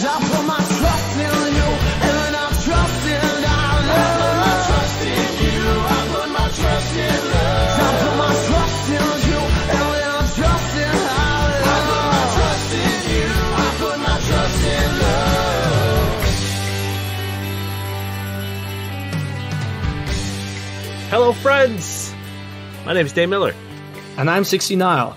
I put my trust in you, and I trust in our love. I put my trust in you, I put my trust in love. I put my trust in you, and I trust in our love. I put my trust in you, I put my trust in love. Hello, friends. My name is Dave Miller. And I'm 69.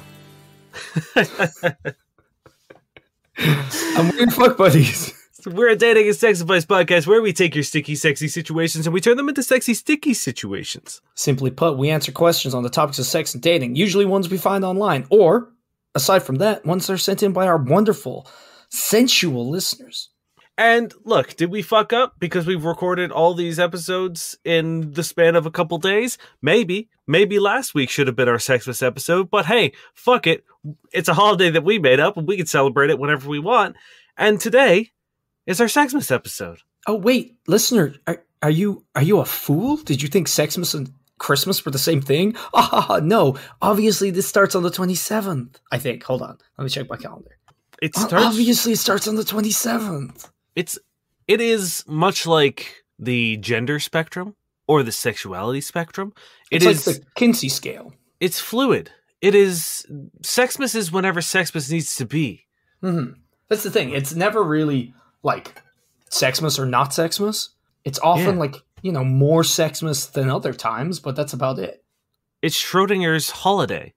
I'm Weird Fuck Buddies. We're a dating and sex advice podcast where we take your sticky, sexy situations and we turn them into sexy, sticky situations. Simply put, we answer questions on the topics of sex and dating, usually ones we find online, or, aside from that, ones that are sent in by our wonderful, sensual listeners. And look, did we fuck up because we've recorded all these episodes in the span of a couple days? Maybe. Maybe last week should have been our Sexmas episode, but hey, fuck it. It's a holiday that we made up and we can celebrate it whenever we want. And today is our Sexmas episode. Oh, wait, listener, are you a fool? Did you think Sexmas and Christmas were the same thing? No. Obviously, this starts on the 27th, I think. Hold on. Let me check my calendar. Obviously, it starts on the 27th. It is much like the gender spectrum or the sexuality spectrum. It's like the Kinsey scale. It's fluid. It is Sexmas is whenever Sexmas needs to be. Mm-hmm. That's the thing. It's never really like Sexmas or not Sexmas. It's often more Sexmas than other times, but that's about it. It's Schrodinger's holiday.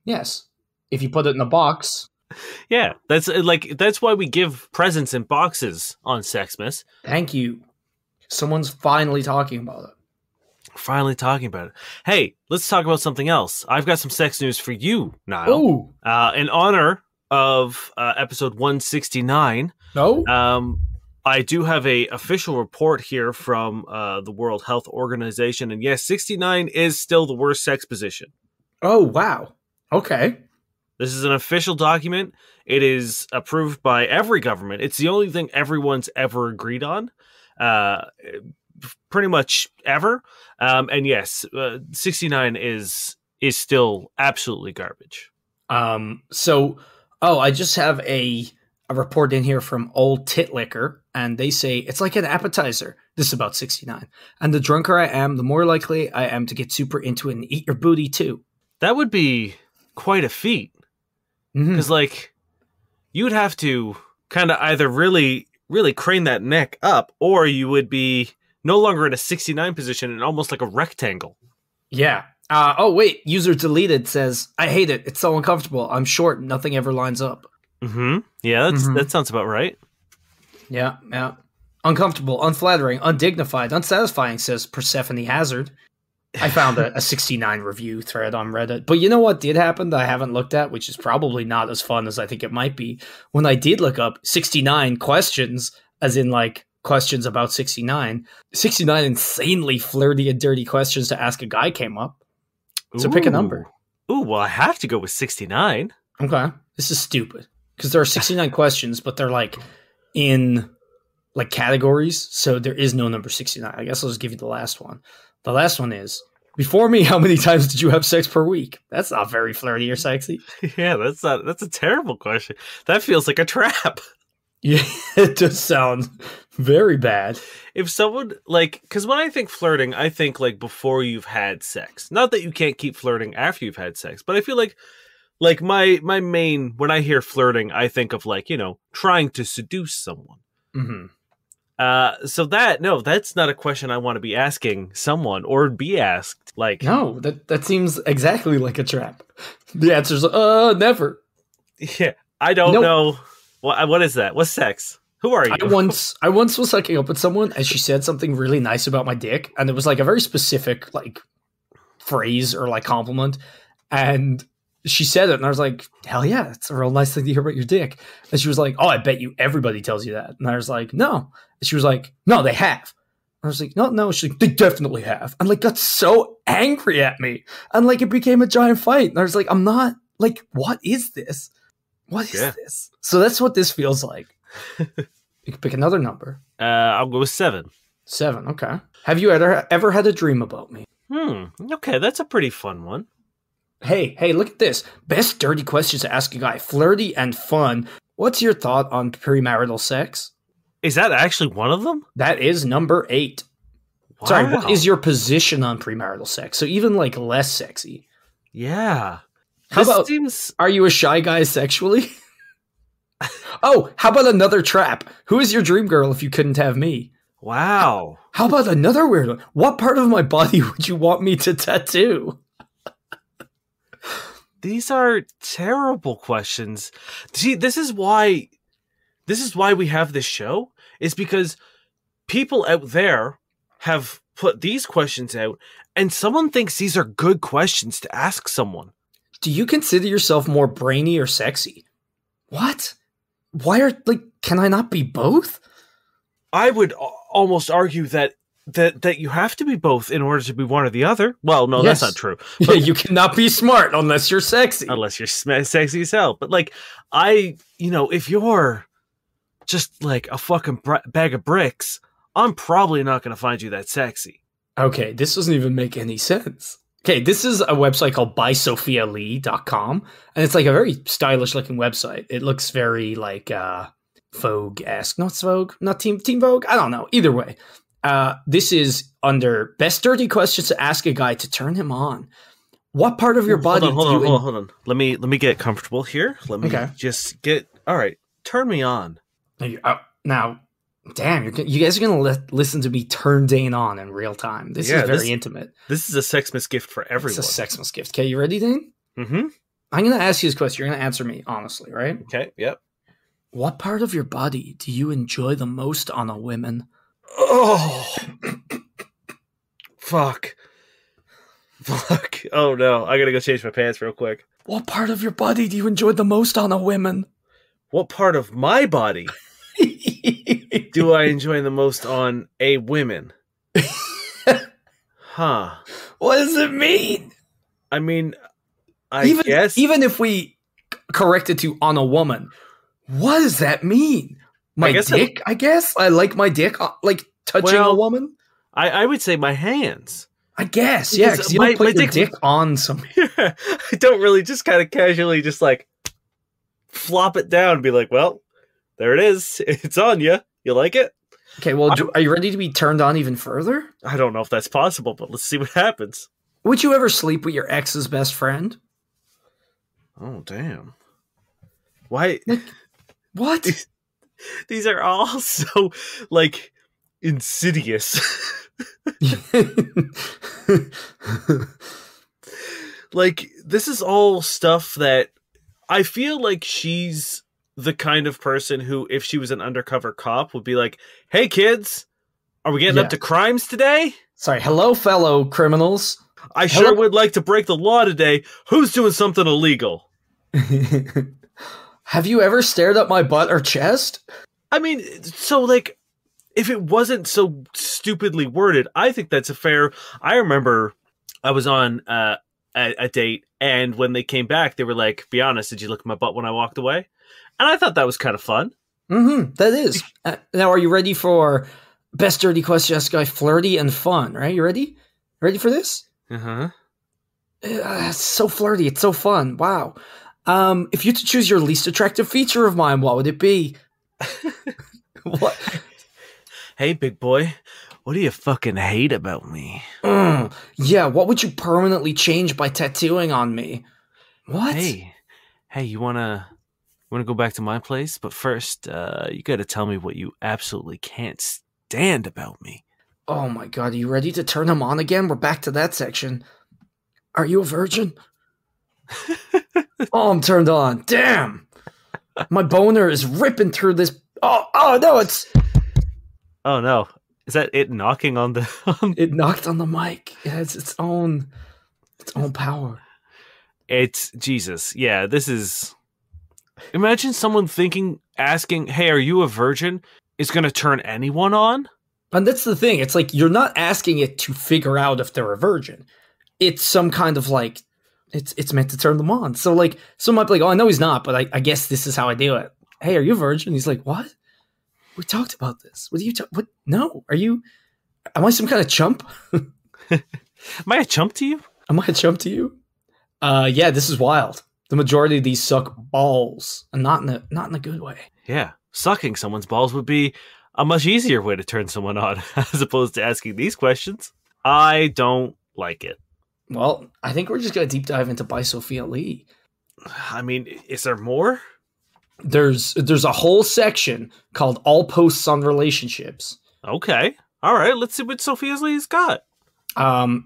Yes. If you put it in a box. Yeah, that's why we give presents in boxes on Sexmas. Thank you. Someone's finally talking about it. Finally talking about it. Hey, let's talk about something else. I've got some sex news for you, Niall. Ooh. In honor of episode 169. No. I do have a official report here from the World Health Organization, and yes, 69 is still the worst sex position. Oh, wow. Okay. This is an official document. It is approved by every government. It's the only thing everyone's ever agreed on, pretty much ever. And yes, 69 is still absolutely garbage. I just have a report in here from Old Tit Liquor, and they say it's like an appetizer. This is about 69. And the drunker I am, the more likely I am to get super into it and eat your booty too. That would be quite a feat. Because, you would have to kind of either really, really crane that neck up, or you would be no longer in a 69 position and almost like a rectangle. Yeah. User deleted says, I hate it. It's so uncomfortable. I'm short. Nothing ever lines up. Mm-hmm. Yeah, that sounds about right. Yeah. Uncomfortable, unflattering, undignified, unsatisfying, says Persephone Hazard. I found a 69 review thread on Reddit. But you know what did happen that I haven't looked at, which is probably not as fun as I think it might be. When I did look up 69 questions, as in questions about 69, 69 insanely flirty and dirty questions to ask a guy came up. So pick a number. Ooh, well, I have to go with 69. Okay. This is stupid. Because there are 69 questions, but they're in categories. So there is no number 69. I guess I'll just give you the last one. The last one is, before me, how many times did you have sex per week? That's not very flirty or sexy. Yeah, that's a terrible question. That feels like a trap. Yeah, it does sound very bad. If someone, because when I think flirting, I think before you've had sex. Not that you can't keep flirting after you've had sex, but I feel like my main, when I hear flirting, I think of trying to seduce someone. Mm-hmm. So that's not a question I want to be asking someone or be asked. No, that seems exactly like a trap. The answer's never. Yeah, I don't know. What is that? What's sex? Who are you? I once was hooking up with someone and she said something really nice about my dick, and it was a very specific phrase or compliment, and she said it, and I was like, hell yeah, it's a real nice thing to hear about your dick. And she was like, oh, I bet you everybody tells you that. And I was like, no. And she was like, no, they have. And I was like, no. She's like, they definitely have. And got so angry at me. And it became a giant fight. And I was like, I'm not, what is this? What is this? So that's what this feels like. You can pick another number. I'll go with 7. 7, okay. Have you ever had a dream about me? Okay, that's a pretty fun one. Hey, look at this. Best dirty questions to ask a guy. Flirty and fun. What's your thought on premarital sex? Is that actually one of them? That is number 8. Wow. Sorry, what is your position on premarital sex? So even like less sexy. Yeah. How This about, seems... are you a shy guy sexually? Oh, how about another trap? Who is your dream girl if you couldn't have me? Wow. How about another weird one? What part of my body would you want me to tattoo? These are terrible questions. See, this is why we have this show, is because people out there have put these questions out, and someone thinks these are good questions to ask someone. Do you consider yourself more brainy or sexy? What? Why are, like, can I not be both? I would almost argue that you have to be both in order to be one or the other. Well, no, Yes. that's not true. Yeah, you cannot be smart unless you're sexy. Unless you're sexy as hell. But like, if you're just like a fucking bag of bricks, I'm probably not going to find you that sexy. Okay, this doesn't even make any sense. Okay, this is a website called bysophialee.com, and it's like a very stylish looking website. It looks very like Vogue-esque. Not Vogue, not Team Vogue. I don't know. Either way, this is under best dirty questions to ask a guy to turn him on. What part of your body? Hold on. Let me get comfortable here. Let me just get. All right, turn me on. Now, damn, you guys are gonna listen to me turn Dane on in real time. This is very intimate. This is a Sexmas gift for everyone. It's a Sexmas gift. Okay, you ready, Dane? Mm-hmm. I'm gonna ask you this question. You're gonna answer me honestly, right? Okay. Yep. What part of your body do you enjoy the most on a woman? Oh, fuck. Oh no, I gotta go change my pants real quick. What part of your body do you enjoy the most on a woman? What part of my body do I enjoy the most on a woman? Huh. What does it mean? I mean, I guess... Even if we correct it to on a woman, what does that mean? My dick, I guess? I like my dick, like touching a woman? I would say my hands. I guess, yeah, because you don't put your dick on something. I don't really just kind of casually just like flop it down and be like, well, there it is. It's on you. You like it? Okay, well, are you ready to be turned on even further? I don't know if that's possible, but let's see what happens. Would you ever sleep with your ex's best friend? Oh, damn. Why? What? These are all so, like, insidious. Like, this is all stuff that I feel like she's the kind of person who, if she was an undercover cop, would be like, hey kids, are we getting up to crimes today? Sorry, hello fellow criminals. I sure would like to break the law today. Who's doing something illegal? Have you ever stared at my butt or chest? I mean, so like, if it wasn't so stupidly worded, I think that's a fair... I remember I was on a date, and when they came back, they were like, be honest, did you look at my butt when I walked away? And I thought that was kind of fun. Mm-hmm, that is. Now, are you ready for best dirty question ask guy, flirty and fun, right? You ready? Ready for this? Uh-huh. It's so flirty. It's so fun. Wow. If you had to choose your least attractive feature of mine, what would it be? What? Hey, big boy, what do you fucking hate about me? Yeah, what would you permanently change by tattooing on me? What? Hey, you wanna go back to my place? But first, you gotta tell me what you absolutely can't stand about me. Oh my god, are you ready to turn him on again? We're back to that section. Are you a virgin? Oh, I'm turned on. Damn! My boner is ripping through this... Oh no, it's... Oh no. Is that it knocking on the... It knocked on the mic. It has its own power. It's... Jesus. Yeah, this is... Imagine someone asking, hey, are you a virgin? Is going to turn anyone on? And that's the thing. It's like, you're not asking it to figure out if they're a virgin. It's some kind of like... It's meant to turn them on. So like, someone might be like, oh, I know he's not, but I guess this is how I do it. Hey, are you a virgin? He's like, what? We talked about this. What are you what? No. Am I some kind of chump? Am I a chump to you? Am I a chump to you? Yeah, this is wild. The majority of these suck balls, and not in a good way. Yeah. Sucking someone's balls would be a much easier way to turn someone on as opposed to asking these questions. I don't like it. Well, I think we're just going to deep dive into By Sophia Lee. I mean, is there more? There's a whole section called All Posts on Relationships. Okay. All right. Let's see what Sophia Lee's got. How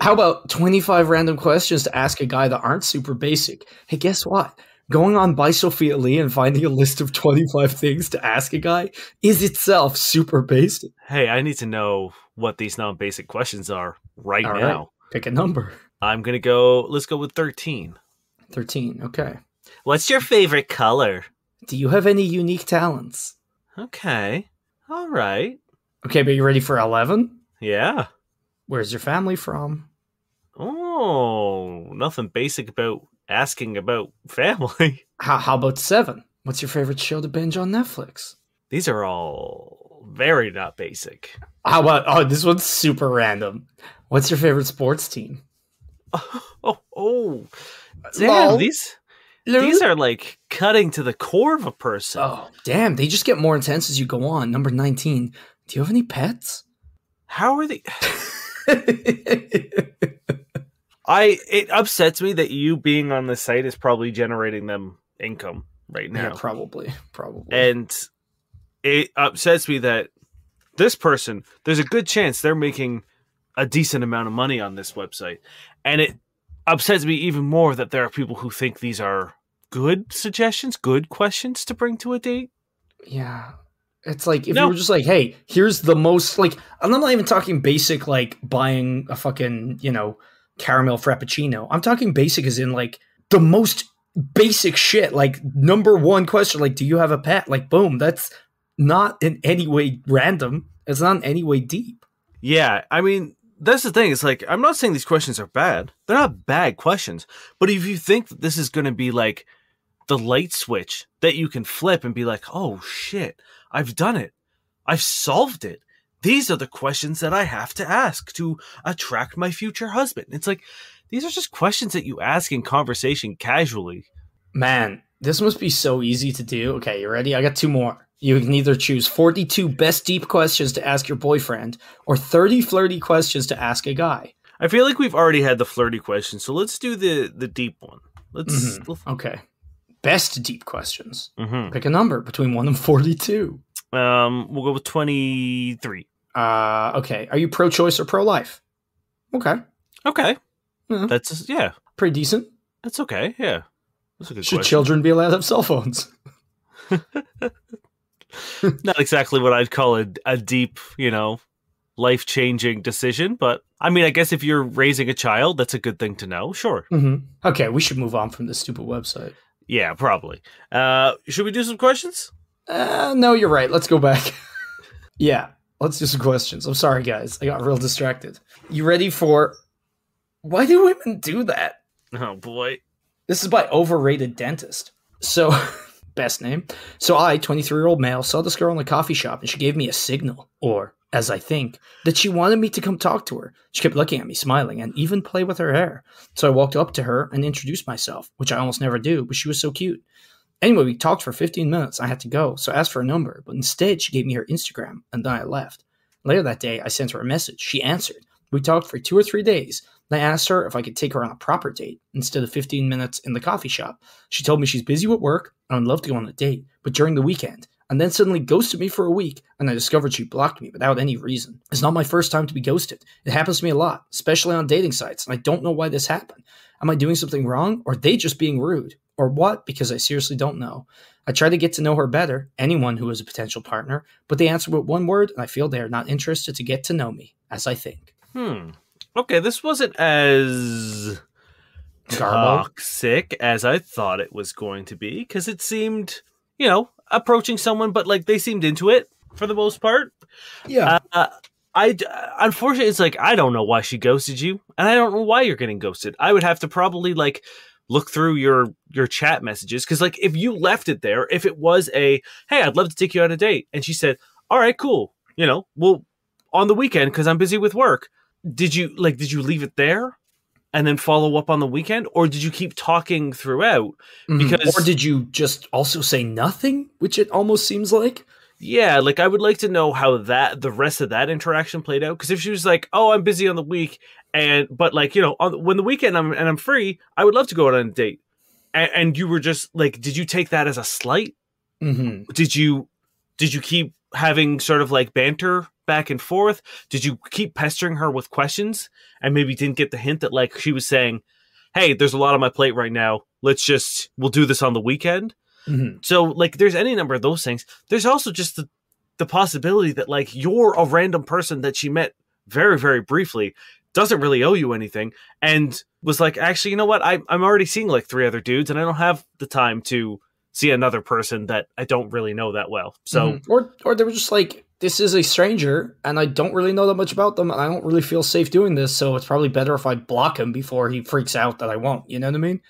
about 25 random questions to ask a guy that aren't super basic? Hey, guess what? Going on By Sophia Lee and finding a list of 25 things to ask a guy is itself super basic. Hey, I need to know what these non-basic questions are right All now. right, pick a number. I'm going to go, let's go with 13. 13, okay. What's your favorite color? Do you have any unique talents? Okay. All right. Okay, but you ready for 11? Yeah. Where's your family from? Oh, nothing basic about asking about family. How about 7? What's your favorite show to binge on Netflix? These are all very not basic. How about, this one's super random. What's your favorite sports team? Oh. Damn, Lol. these are like cutting to the core of a person. Oh, damn. They just get more intense as you go on. Number 19. Do you have any pets? How are they? It upsets me that you being on the site is probably generating them income right now. Yeah, probably. And it upsets me that this person, there's a good chance they're making a decent amount of money on this website. And it upsets me even more that there are people who think these are good suggestions, good questions to bring to a date. Yeah. It's like, if you were just like, hey, here's the most, like, I'm not even talking basic, like, buying a fucking, caramel frappuccino. I'm talking basic as in, like, the most basic shit. Like, number 1 question, like, do you have a pet? Like, boom. That's not in any way random. It's not in any way deep. Yeah, I mean, that's the thing. It's like, I'm not saying these questions are bad. They're not bad questions. But if you think that this is going to be, like, the light switch that you can flip and be like, oh, shit, I've done it. I've solved it. These are the questions that I have to ask to attract my future husband. It's like, these are just questions that you ask in conversation casually. Man, this must be so easy to do. Okay, you ready? I got 2 more. You can either choose 42 best deep questions to ask your boyfriend or 30 flirty questions to ask a guy. I feel like we've already had the flirty question, so let's do the deep one. Let's Okay. Best deep questions. Mm-hmm. Pick a number between 1 and 42. We'll go with 23. Okay. Are you pro-choice or pro-life? Okay. Okay. Yeah. That's, Pretty decent. that's okay. Yeah. That's a good Should question. children be allowed to have cell phones? Not exactly what I'd call a deep, life-changing decision, but I mean, I guess if you're raising a child, that's a good thing to know. Sure. Mm-hmm. Okay, we should move on from this stupid website. Yeah, probably. Should we do some questions? No, you're right. Let's go back. Yeah, let's do some questions. I'm sorry, guys. I got real distracted. You ready for... Why do women do that? Oh, boy. This is by Overrated Dentist. So, best name. So I, 23-year-old male, saw this girl in the coffee shop and she gave me a signal, or, as I think, that she wanted me to come talk to her. She kept looking at me, smiling, and even play with her hair. So I walked up to her and introduced myself, which I almost never do, but she was so cute. Anyway, we talked for 15 minutes. I had to go, so I asked for a number, but instead she gave me her Instagram, and then I left. Later that day, I sent her a message. She answered. We talked for 2 or 3 days. I asked her if I could take her on a proper date instead of 15 minutes in the coffee shop. She told me she's busy with work and would love to go on a date, but during the weekend, and then suddenly ghosted me for a week, and I discovered she blocked me without any reason. It's not my first time to be ghosted. It happens to me a lot, especially on dating sites, and I don't know why this happened. Am I doing something wrong, or are they just being rude? Or what? Because I seriously don't know. I try to get to know her better, anyone who is a potential partner, but they answer with one word, and I feel they are not interested to get to know me, as I think. Okay, this wasn't as toxic as I thought it was going to be, because it seemed, approaching someone, but like they seemed into it for the most part. Yeah. Unfortunately, it's like, I don't know why she ghosted you, and I don't know why you're getting ghosted. I would have to probably like look through your chat messages, because like if you left it there, if it was a, hey, I'd love to take you on a date, and she said, all right, cool, well, on the weekend because I'm busy with work. Did you leave it there and then follow up on the weekend, or did you keep talking throughout? Because or did you just also say nothing, which it almost seems like? Yeah, like I would like to know how the rest of that interaction played out. Because if she was like, "Oh, I'm busy on the week," but like when the weekend I'm free, I would love to go out on a date, and you were just like, did you take that as a slight? Mm-hmm. Did you keep having sort of like banter back and forth? Did you keep pestering her with questions and maybe didn't get the hint that like she was saying, "Hey, there's a lot on my plate right now. We'll do this on the weekend." Mm-hmm. So, like, there's any number of those things. There's also just the possibility that, like, you're a random person that she met very, very briefly, doesn't really owe you anything, and was like, actually, you know what? I'm already seeing, like, 3 other dudes, and I don't have the time to see another person that I don't really know that well. So, mm-hmm. Or they were just like, this is a stranger, and I don't really know that much about them, and I don't really feel safe doing this, so it's probably better if I block him before he freaks out that I won't. You know what I mean?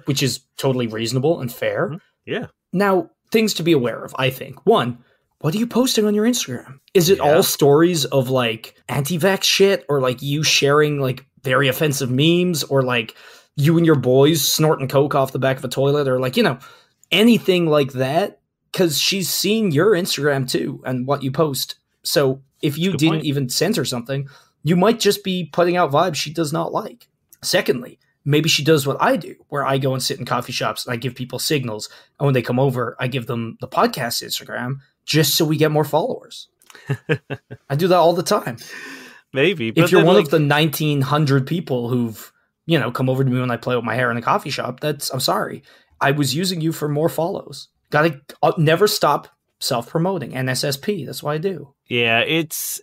Which is totally reasonable and fair. Mm-hmm. Yeah. Now, things to be aware of, I think. One, what are you posting on your Instagram? Is it all stories of like anti-vax shit, or like you sharing like very offensive memes, or like you and your boys snorting coke off the back of a toilet, or like, anything like that? Because she's seen your Instagram too and what you post. So if you didn't even censor something, you might just be putting out vibes she does not like. Secondly, maybe she does what I do, where I go and sit in coffee shops and I give people signals. And when they come over, I give them the podcast Instagram just so we get more followers. I do that all the time. Maybe. If you're one of the 1,900 people who've, come over to me when I play with my hair in a coffee shop, I'm sorry. I was using you for more follows. Gotta never stop self-promoting. NSSP. That's what I do. Yeah, it's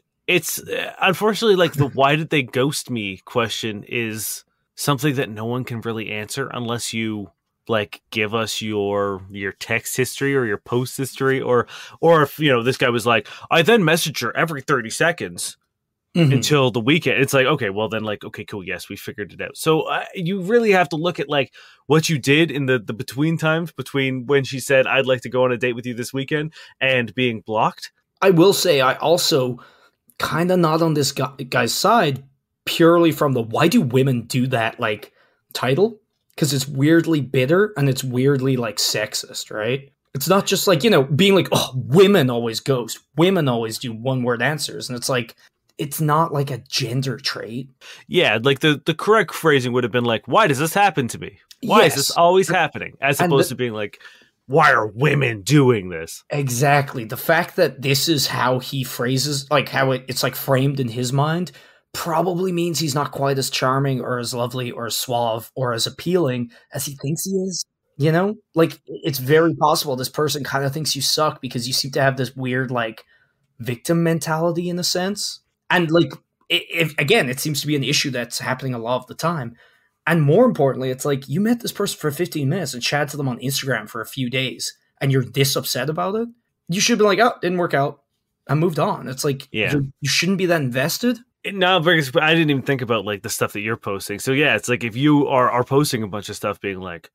unfortunately like the why did they ghost me question is something that no one can really answer unless you like give us your text history or your post history, or if this guy was like, I then message her every 30 seconds until the weekend. It's like, okay, well then, like, okay, cool, yes, we figured it out. So you really have to look at like what you did in the between times between when she said I'd like to go on a date with you this weekend and being blocked. I will say I also kind of not on this guy's side purely from the why do women do that like title, because it's weirdly bitter and it's weirdly like sexist, right? It's not just like being like, oh, women always ghost, women always do one word answers, and it's like, it's not like a gender trait. Yeah, like the correct phrasing would have been like, why does this happen to me? Why is this always happening? As opposed to being like, why are women doing this? Exactly. The fact that this is how he phrases, like how it's like framed in his mind, probably means he's not quite as charming or as lovely or as suave or as appealing as he thinks he is. Like it's very possible this person kind of thinks you suck because you seem to have this weird like victim mentality in a sense. And like, it seems to be an issue that's happening a lot of the time. And more importantly, it's like you met this person for 15 minutes and chatted to them on Instagram for a few days and you're this upset about it. You should be like, oh, didn't work out. I moved on. It's like, you shouldn't be that invested. No, because I didn't even think about like the stuff that you're posting. So yeah, it's like if you are posting a bunch of stuff being like,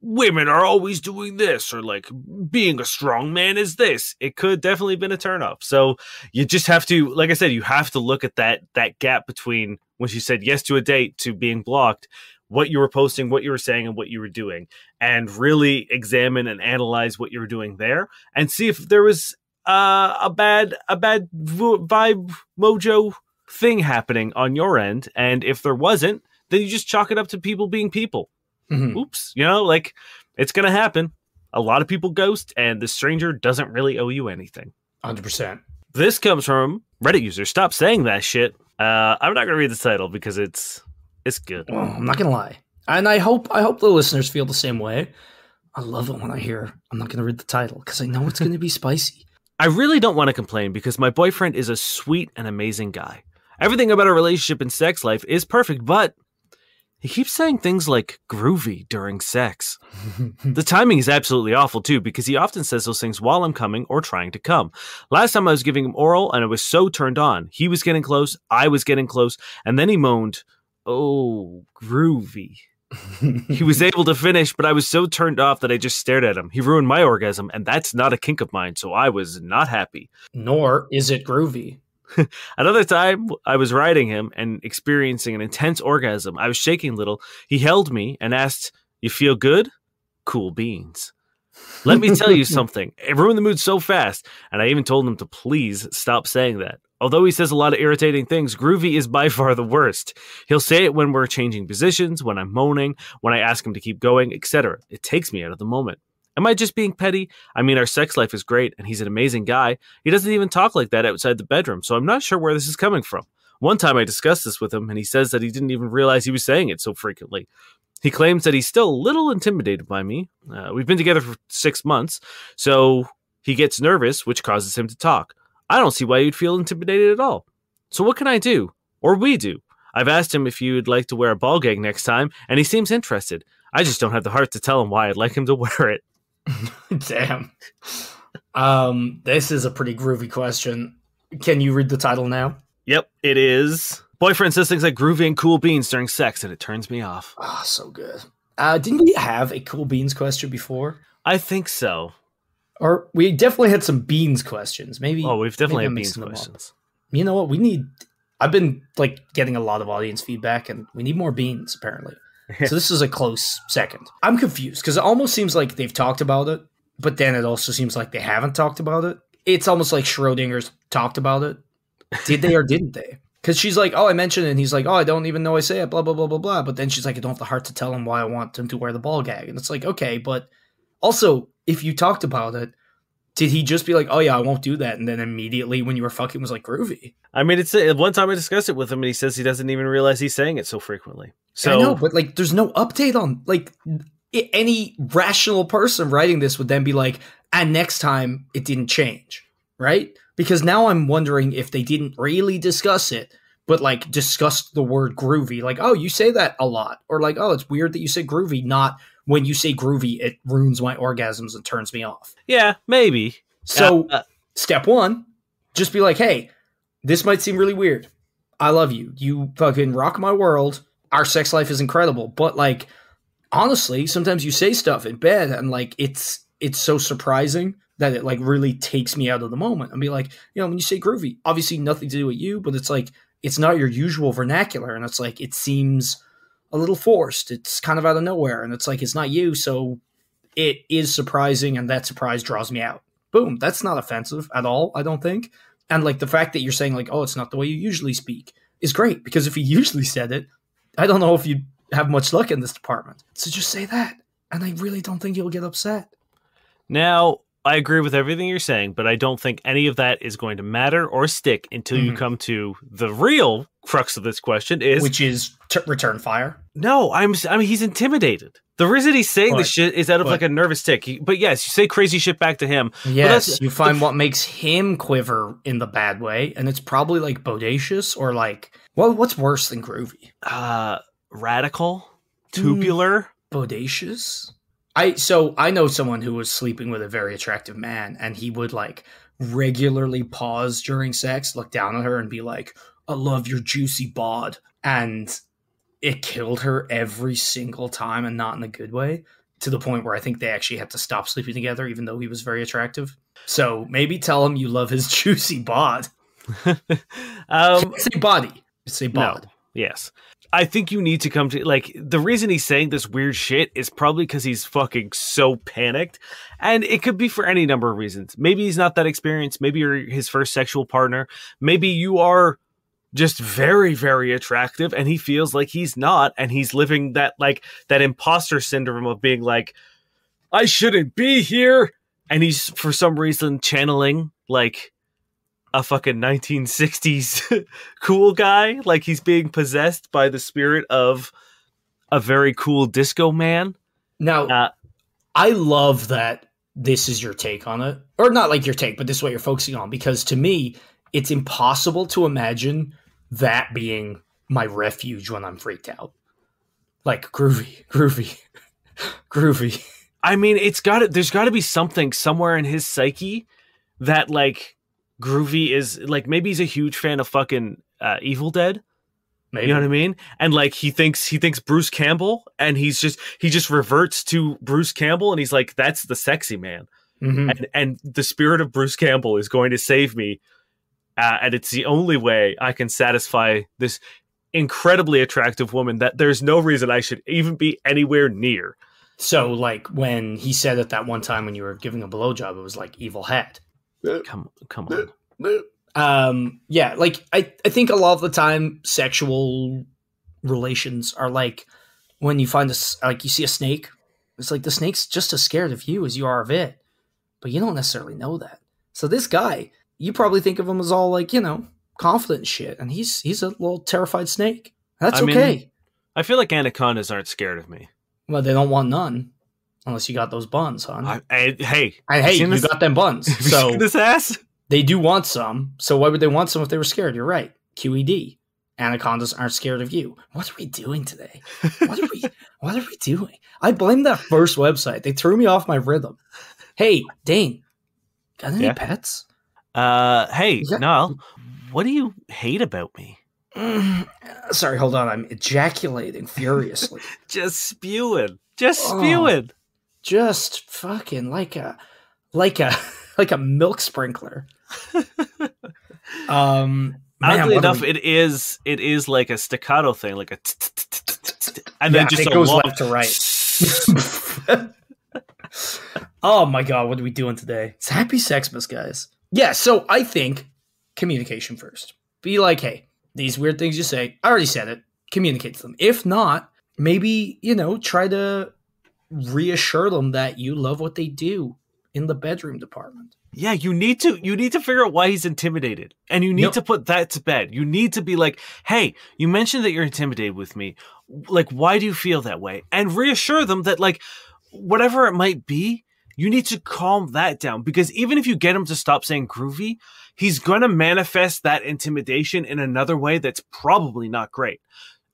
women are always doing this, or like being a strong man is this, it could definitely have been a turnoff. So you just have to, like I said, you have to look at that gap between when she said yes to a date to being blocked, what you were posting, what you were saying, and what you were doing, and really examine and analyze what you were doing there and see if there was a bad vibe mojo thing happening on your end. And if there wasn't, then you just chalk it up to people being people. Oops, like it's gonna happen. A lot of people ghost, and the stranger doesn't really owe you anything. 100%. This comes from Reddit user. Stop saying that shit. I'm not gonna read the title because it's good. Oh, I'm not gonna lie, and I hope the listeners feel the same way. I love it when I hear I'm not gonna read the title because I know it's gonna be spicy. I really don't want to complain because my boyfriend is a sweet and amazing guy. Everything about our relationship and sex life is perfect, but he keeps saying things like groovy during sex. The timing is absolutely awful too, because he often says those things while I'm coming or trying to come. Last time I was giving him oral and I was so turned on. He was getting close, I was getting close, and then he moaned, "Oh, groovy." He was able to finish, but I was so turned off that I just stared at him. He ruined my orgasm, and that's not a kink of mine, so I was not happy. Nor is it groovy. Another time, I was riding him and experiencing an intense orgasm. I was shaking a little. He held me and asked, "You feel good?" Cool beans. Let me tell you something. It ruined the mood so fast, and I even told him to please stop saying that. Although he says a lot of irritating things, groovy is by far the worst. He'll say it when we're changing positions, when I'm moaning, when I ask him to keep going, etc. It takes me out of the moment. Am I just being petty? I mean, our sex life is great, and he's an amazing guy. He doesn't even talk like that outside the bedroom, so I'm not sure where this is coming from. One time I discussed this with him, and he says that he didn't even realize he was saying it so frequently. He claims that he's still a little intimidated by me. We've been together for 6 months, so he gets nervous, which causes him to talk. I don't see why you'd feel intimidated at all. So what can I do? Or we do? I've asked him if you'd like to wear a ball gag next time, and he seems interested. I just don't have the heart to tell him why I'd like him to wear it. Damn. This is a pretty groovy question. Can you read the title now? Yep, it is. Boyfriend says things like groovy and cool beans during sex, and it turns me off. Oh, so good. Didn't we have a cool beans question before? I think so. Or we definitely had some beans questions. Maybe. Oh, we've definitely maybe had beans I'm mixing them up. questions. You know what? I've been like getting a lot of audience feedback, and we need more beans, apparently. So this is a close second. I'm confused, because it almost seems like they've talked about it, but then it also seems like they haven't talked about it. It's almost like Schrodinger's talked about it. Did they or didn't they? Because she's like, oh, I mentioned it, and he's like, oh, I don't even know I say it, blah, blah, blah, blah, blah. But then she's like, I don't have the heart to tell him why I want him to wear the ball gag. And it's like, okay, but also, if you talked about it, did he just be like, oh, yeah, I won't do that, and then immediately when you were fucking was like, groovy? I mean, it's one time I discussed it with him, and he says he doesn't even realize he's saying it so frequently. So I know, but like, there's no update on, like, any rational person writing this would then be like, and next time it didn't change, right? Because now I'm wondering if they didn't really discuss it, but like discussed the word groovy. Like, oh, you say that a lot. Or like, oh, it's weird that you say groovy. Not when you say groovy, it ruins my orgasms and turns me off. Yeah, maybe. So step one, just be like, hey, this might seem really weird. I love you. You fucking rock my world. Our sex life is incredible. But like, honestly, sometimes you say stuff in bed and like, it's so surprising that it like really takes me out of the moment and be like, you know, when you say groovy, obviously nothing to do with you, but it's like, it's not your usual vernacular. And it's like, it seems a little forced. It's kind of out of nowhere. And it's like, it's not you. So it is surprising. And that surprise draws me out. Boom. That's not offensive at all, I don't think. And like the fact that you're saying like, oh, it's not the way you usually speak is great, because if you usually said it, I don't know if you'd have much luck in this department. So just say that. And I really don't think you'll get upset. Now, I agree with everything you're saying, but I don't think any of that is going to matter or stick until you come to the real crux of this question, which is return fire. No, I mean, he's intimidated. The reason he's saying this shit is out of like a nervous tick. But yes, you say crazy shit back to him. Yes, you find what makes him quiver in the bad way, and it's probably like bodacious or like, well, what's worse than groovy? Radical, tubular, bodacious. I know someone who was sleeping with a very attractive man, and he would like regularly pause during sex, look down at her and be like, I love your juicy bod. And it killed her every single time, and not in a good way, to the point where I think they actually had to stop sleeping together, even though he was very attractive. So maybe tell him you love his juicy bod. Say body. Say bod. No. Yes. I think you need to come to, like, the reason he's saying this weird shit is probably because he's fucking so panicked. And it could be for any number of reasons. Maybe he's not that experienced. Maybe you're his first sexual partner. Maybe you are just very, very attractive and he feels like he's not. And he's living that, like, that imposter syndrome of being like, I shouldn't be here. And he's, for some reason, channeling, like, a fucking 1960s cool guy, like he's being possessed by the spirit of a very cool disco man. Now, I love that this is your take on it, or not like your take, but this is what you're focusing on, because to me, it's impossible to imagine that being my refuge when I'm freaked out. Like groovy. I mean, there's got to be something somewhere in his psyche that like groovy is like, maybe he's a huge fan of fucking Evil Dead. Maybe. You know what I mean? And like he thinks Bruce Campbell, and he just reverts to Bruce Campbell, and he's like, that's the sexy man. Mm-hmm. And the spirit of Bruce Campbell is going to save me. And it's the only way I can satisfy this incredibly attractive woman that there's no reason I should even be anywhere near. So, like, when he said it that one time when you were giving a blowjob, it was like evil head. Come on. Yeah, like, I think a lot of the time sexual relations are like when you find like, you see a snake, it's like the snake's just as scared of you as you are of it, but you don't necessarily know that. So this guy, you probably think of him as all like, confident and shit, and he's a little terrified snake. That's okay. I feel like anacondas aren't scared of me. Well, they don't want none unless you got those buns, hon. Hey, you got them buns. So this ass. They do want some. So why would they want some if they were scared? You're right. QED. Anacondas aren't scared of you. What are we doing today? What are we doing? I blame that first website. They threw me off my rhythm. Hey, Dane, got any pets? Hey, Niall, what do you hate about me? Sorry, hold on. I'm ejaculating furiously. Just spewing. Just fucking like a milk sprinkler. Oddly enough, it is like a staccato thing, like a and then just it goes left to right. Oh my god, what are we doing today? It's happy Sexmas, guys. Yeah, so I think communication first. Be like, hey, these weird things you say, I already said it. Communicate to them. If not, maybe, try to reassure them that you love what they do in the bedroom department. Yeah, you need to figure out why he's intimidated. And you need to put that to bed. You need to be like, hey, you mentioned that you're intimidated with me. Like, why do you feel that way? And reassure them that, like, whatever it might be, you need to calm that down. Because even if you get him to stop saying groovy, he's going to manifest that intimidation in another way that's probably not great.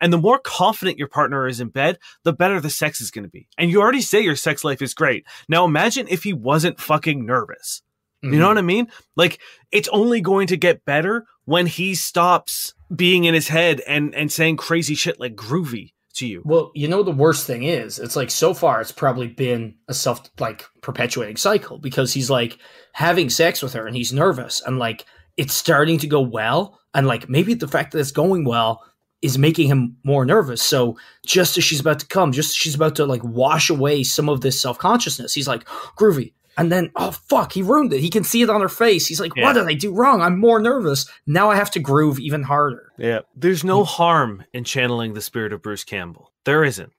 And the more confident your partner is in bed, the better the sex is going to be. And you already say your sex life is great. Now imagine if he wasn't fucking nervous. You know what I mean? Like, it's only going to get better when he stops being in his head and saying crazy shit like groovy to you. Well, the worst thing is, it's like, so far it's probably been a perpetuating cycle, because he's like having sex with her and he's nervous and like it's starting to go well. And like, maybe the fact that it's going well is making him more nervous. So just as she's about to come, just as she's about to like wash away some of this self-consciousness, he's like, groovy. And then, oh, fuck, he ruined it. He can see it on her face. He's like, what did I do wrong? I'm more nervous. Now I have to groove even harder. Yeah. There's no harm in channeling the spirit of Bruce Campbell. There isn't.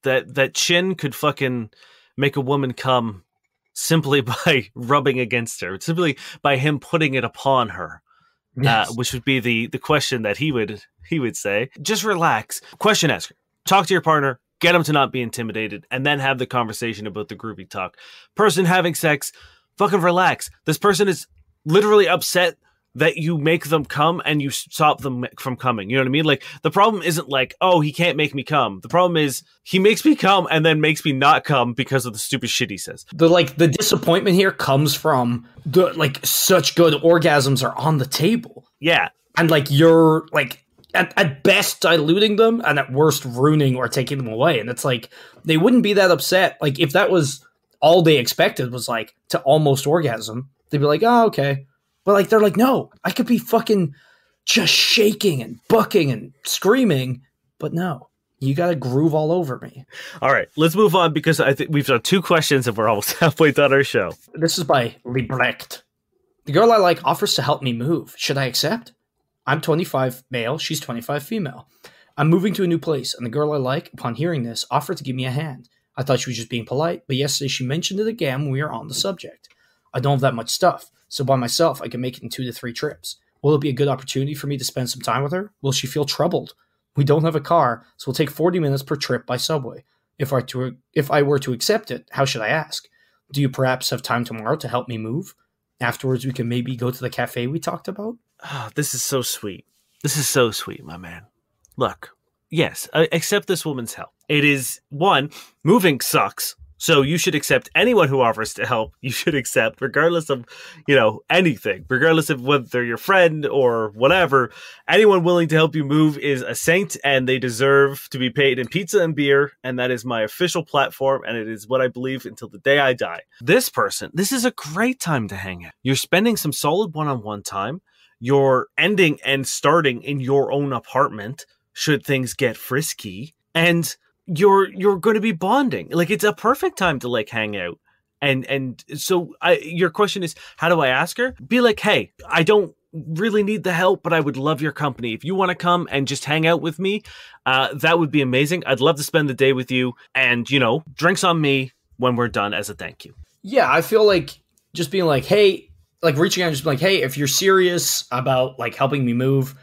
That chin could fucking make a woman come simply by rubbing against her. Simply by him putting it upon her. Yes. Which would be the question that he would say. Just relax. Question asker. Talk to your partner. Get them to not be intimidated, and then have the conversation about the groovy talk. Person having sex, fucking relax. This person is literally upset that you make them come and you stop them from coming. You know what I mean? Like, the problem isn't like, oh, he can't make me come. The problem is he makes me come and then makes me not come because of the stupid shit he says. The disappointment here comes from such good orgasms are on the table. Yeah. And like, you're like, at best diluting them, and at worst ruining or taking them away. And it's like, they wouldn't be that upset. Like, if that was all they expected was like to almost orgasm, they'd be like, oh, okay. But like, they're like, no, I could be fucking just shaking and bucking and screaming, but no, you got to groove all over me. All right, let's move on, because I think we've done 2 questions and we're almost halfway done our show. This is by Liebrecht. The girl I like offers to help me move. Should I accept? I'm 25 male, she's 25 female. I'm moving to a new place, and the girl I like, upon hearing this, offered to give me a hand. I thought she was just being polite, but yesterday she mentioned it again when we were on the subject. I don't have that much stuff, so by myself I can make it in 2 to 3 trips. Will it be a good opportunity for me to spend some time with her? Will she feel troubled? We don't have a car, so we'll take 40 minutes per trip by subway. If I were to accept it, how should I ask? Do you perhaps have time tomorrow to help me move? Afterwards we can maybe go to the cafe we talked about? Oh, this is so sweet. This is so sweet, my man. Look, yes, accept this woman's help. It is, one, moving sucks. So you should accept anyone who offers to help. You should accept, regardless of, anything, regardless of whether they're your friend or whatever. Anyone willing to help you move is a saint, and they deserve to be paid in pizza and beer. And that is my official platform. And it is what I believe until the day I die. This person, this is a great time to hang out. You're spending some solid one-on-one time. You're ending and starting in your own apartment, should things get frisky. And you're going to be bonding. Like, it's a perfect time to like hang out. And so your question is, how do I ask her? Be like, hey, I don't really need the help, but I would love your company. If you want to come and just hang out with me, that would be amazing. I'd love to spend the day with you, and, you know, drinks on me when we're done as a thank you. Yeah, I feel like just being like, hey, like reaching out and just being like, hey, if you're serious about like helping me move,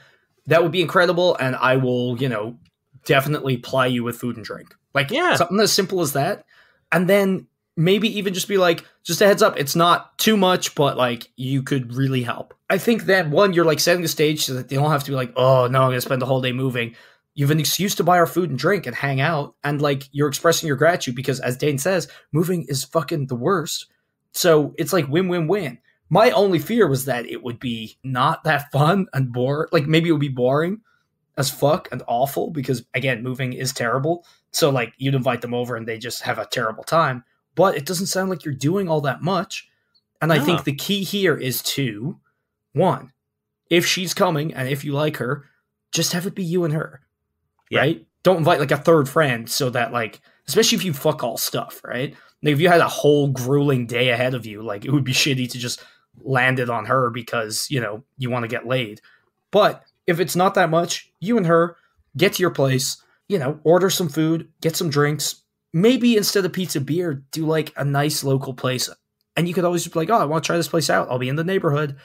that would be incredible. And I will, you know, definitely ply you with food and drink. Like, Yeah. something as simple as that. And then maybe even just be like, just a heads up, it's not too much, but like you could really help. I think that one, you're like setting the stage so that they don't have to be like, oh no, I'm going to spend the whole day moving. You have an excuse to buy our food and drink and hang out. And like, you're expressing your gratitude because, as Dane says, moving is fucking the worst. So it's like win-win-win. My only fear was that it would be not that fun and boring. Like, maybe it would be boring as fuck and awful because, again, moving is terrible. So like, you'd invite them over and they just have a terrible time. But it doesn't sound like you're doing all that much. And I think the key here is to, one, if she's coming and if you like her, just have it be you and her. Yeah. Right? Don't invite like a third friend so that like, especially if you fuck all stuff, right? Like, if you had a whole grueling day ahead of you, like, it would be shitty to just land it on her because, you know, you want to get laid. But if it's not that much, you and her get to your place, you know, order some food, get some drinks. Maybe instead of pizza, beer, do like a nice local place. And you could always just be like, oh, I want to try this place out. I'll be in the neighborhood.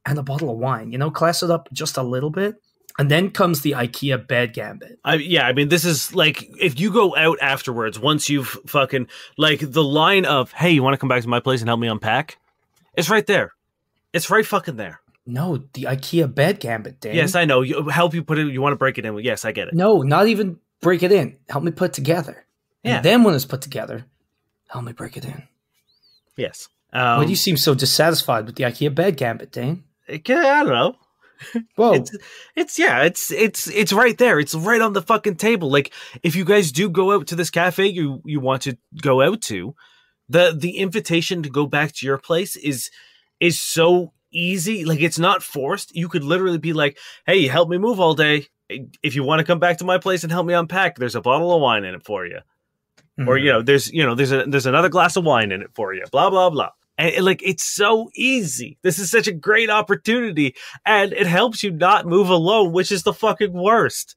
And a bottle of wine, you know, class it up just a little bit. And then comes the IKEA bed gambit. I mean, this is like, if you go out afterwards, once you've fucking, like, the line of, hey, you want to come back to my place and help me unpack? It's right there. It's right fucking there. No, the IKEA bed gambit, Dan. Yes, I know. Help you put it, you want to break it in. Yes, I get it. No, not even break it in. Help me put it together. Yeah. And then when it's put together, help me break it in. Yes. Why do you seem so dissatisfied with the IKEA bed gambit, Dane? I don't know. Whoa. It's right there. It's right on the fucking table. Like, if you guys do go out to this cafe you want to go out to, the invitation to go back to your place is so easy. Like, it's not forced. You could literally be like, hey, help me move all day. If you want to come back to my place and help me unpack, there's a bottle of wine in it for you. Mm-hmm. Or, there's another glass of wine in it for you. Blah, blah, blah. And like, it's so easy. This is such a great opportunity, and it helps you not move alone, which is the fucking worst.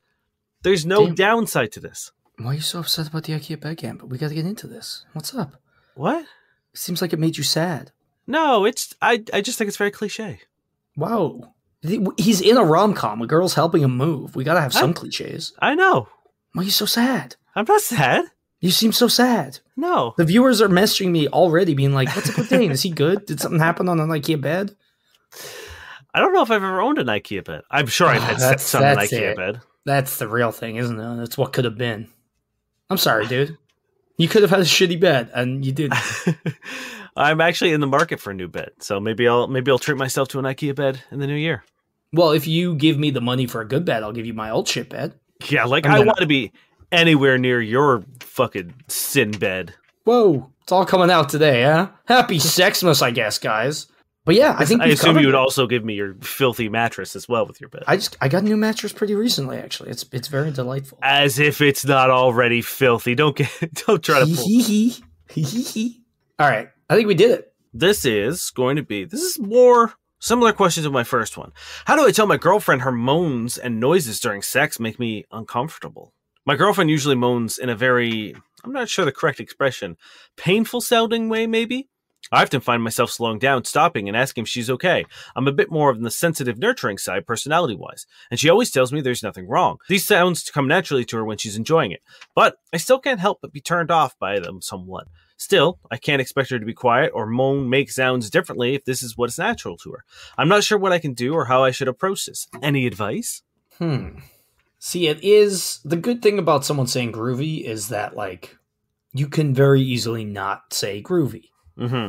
There's no downside to this. Why are you so upset about the IKEA bed gambit? We got to get into this. What's up? What? It seems like it made you sad. No, I just think it's very cliche. Wow. He's in a rom-com with girls helping him move. We got to have some cliches. I know. Why are you so sad? I'm not sad. You seem so sad. No. The viewers are messaging me already being like, what's up with Dane? Is he good? Did something happen on an IKEA bed? I don't know if I've ever owned an IKEA bed. I'm sure I've had sex on an IKEA bed. That's the real thing, isn't it? That's what could have been. I'm sorry, dude. You could have had a shitty bed, and you didn't. I'm actually in the market for a new bed, so maybe I'll treat myself to an IKEA bed in the new year. Well, if you give me the money for a good bed, I'll give you my old shit bed. Yeah, like, I want to be anywhere near your fucking sin bed. Whoa, it's all coming out today, huh? Happy Sexmas, I guess, guys. But yeah, I assume you would also give me your filthy mattress as well with your bed. I got a new mattress pretty recently, actually. It's very delightful. As if it's not already filthy. Don't try to pull. All right, I think we did it. This is more similar question to my first one. How do I tell my girlfriend her moans and noises during sex make me uncomfortable? My girlfriend usually moans in a very, I'm not sure the correct expression, painful sounding way, maybe? I often find myself slowing down, stopping, and asking if she's okay. I'm a bit more of the sensitive, nurturing side, personality-wise, and she always tells me there's nothing wrong. These sounds come naturally to her when she's enjoying it, but I still can't help but be turned off by them somewhat. Still, I can't expect her to be quiet or make sounds differently if this is what is natural to her. I'm not sure what I can do or how I should approach this. Any advice? See, it is the good thing about someone saying groovy is that, like, you can very easily not say groovy,